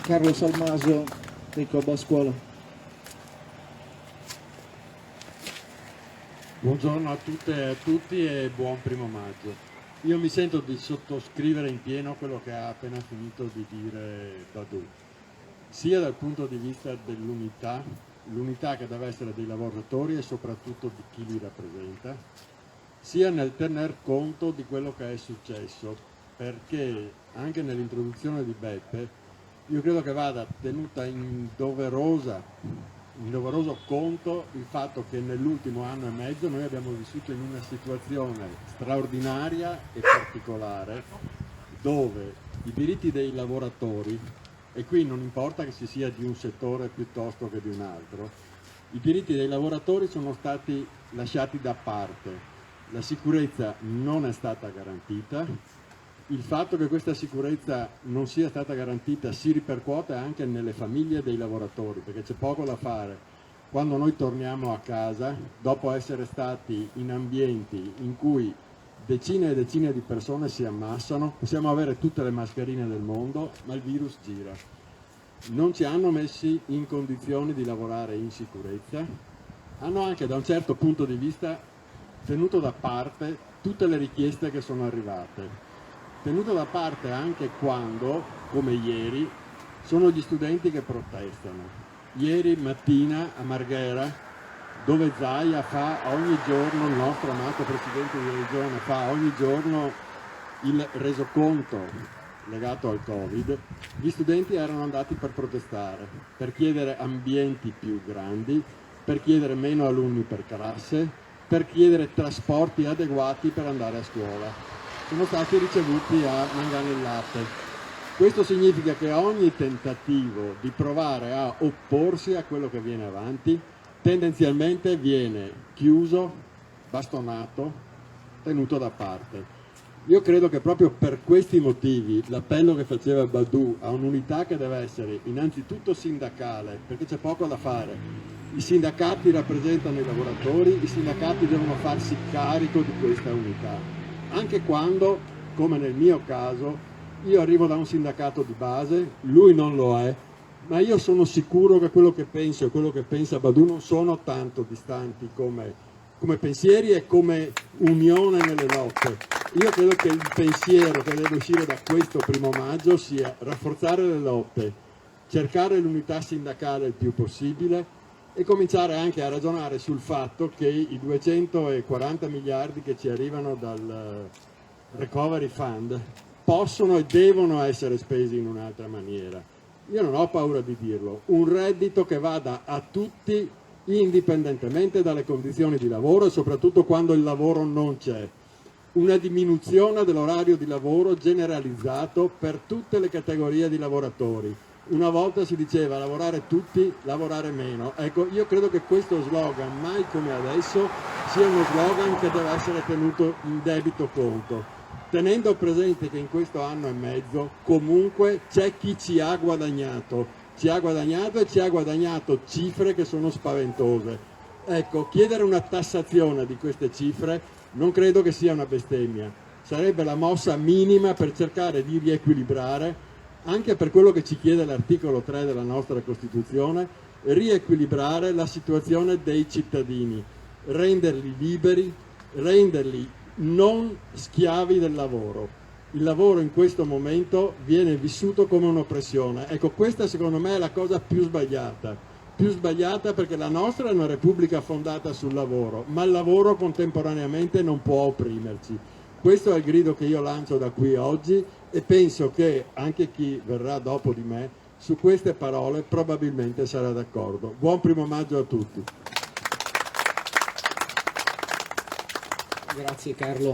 Carlo Salmaso dei Coba Scuola. Buongiorno a tutte e a tutti e buon 1° maggio. Io mi sento di sottoscrivere in pieno quello che ha appena finito di dire Badù, sia dal punto di vista dell'unità, l'unità che deve essere dei lavoratori e soprattutto di chi li rappresenta, sia nel tener conto di quello che è successo, perché anche nell'introduzione di Beppe io credo che vada tenuta in doveroso conto il fatto che nell'ultimo anno e mezzo noi abbiamo vissuto in una situazione straordinaria e particolare dove i diritti dei lavoratori, e qui non importa che si sia di un settore piuttosto che di un altro, i diritti dei lavoratori sono stati lasciati da parte, la sicurezza non è stata garantita. Il fatto che questa sicurezza non sia stata garantita si ripercuote anche nelle famiglie dei lavoratori, perché c'è poco da fare. Quando noi torniamo a casa, dopo essere stati in ambienti in cui decine e decine di persone si ammassano, possiamo avere tutte le mascherine del mondo, ma il virus gira. Non ci hanno messi in condizioni di lavorare in sicurezza, hanno anche da un certo punto di vista tenuto da parte tutte le richieste che sono arrivate. Tenuto da parte anche quando, come ieri, sono gli studenti che protestano. Ieri mattina a Marghera, dove Zaia fa ogni giorno, il nostro amato Presidente di Regione, fa ogni giorno il resoconto legato al Covid, gli studenti erano andati per protestare, per chiedere ambienti più grandi, per chiedere meno alunni per classe, per chiedere trasporti adeguati per andare a scuola. Sono stati ricevuti a manganellate. Questo significa che ogni tentativo di provare a opporsi a quello che viene avanti tendenzialmente viene chiuso, bastonato, tenuto da parte. Io credo che proprio per questi motivi l'appello che faceva Badù a un'unità che deve essere innanzitutto sindacale, perché c'è poco da fare. I sindacati rappresentano i lavoratori, i sindacati devono farsi carico di questa unità. Anche quando, come nel mio caso, io arrivo da un sindacato di base, lui non lo è, ma io sono sicuro che quello che penso e quello che pensa Badù non sono tanto distanti come pensieri e come unione nelle lotte. Io credo che il pensiero che deve uscire da questo 1° maggio sia rafforzare le lotte, cercare l'unità sindacale il più possibile e cominciare anche a ragionare sul fatto che i 240 miliardi che ci arrivano dal Recovery Fund possono e devono essere spesi in un'altra maniera. Io non ho paura di dirlo, un reddito che vada a tutti indipendentemente dalle condizioni di lavoro e soprattutto quando il lavoro non c'è. Una diminuzione dell'orario di lavoro generalizzato per tutte le categorie di lavoratori. Una volta si diceva lavorare tutti, lavorare meno. Ecco, io credo che questo slogan, mai come adesso, sia uno slogan che deve essere tenuto in debito conto, tenendo presente che in questo anno e mezzo comunque c'è chi ci ha guadagnato e ci ha guadagnato cifre che sono spaventose. Ecco, chiedere una tassazione di queste cifre non credo che sia una bestemmia, sarebbe la mossa minima per cercare di riequilibrare, anche per quello che ci chiede l'articolo 3 della nostra Costituzione, riequilibrare la situazione dei cittadini, renderli liberi, renderli non schiavi del lavoro. Il lavoro in questo momento viene vissuto come un'oppressione. Ecco, questa secondo me è la cosa più sbagliata perché la nostra è una repubblica fondata sul lavoro, ma il lavoro contemporaneamente non può opprimerci. Questo è il grido che io lancio da qui oggi e penso che anche chi verrà dopo di me su queste parole probabilmente sarà d'accordo. Buon 1° maggio a tutti. Grazie Carlo.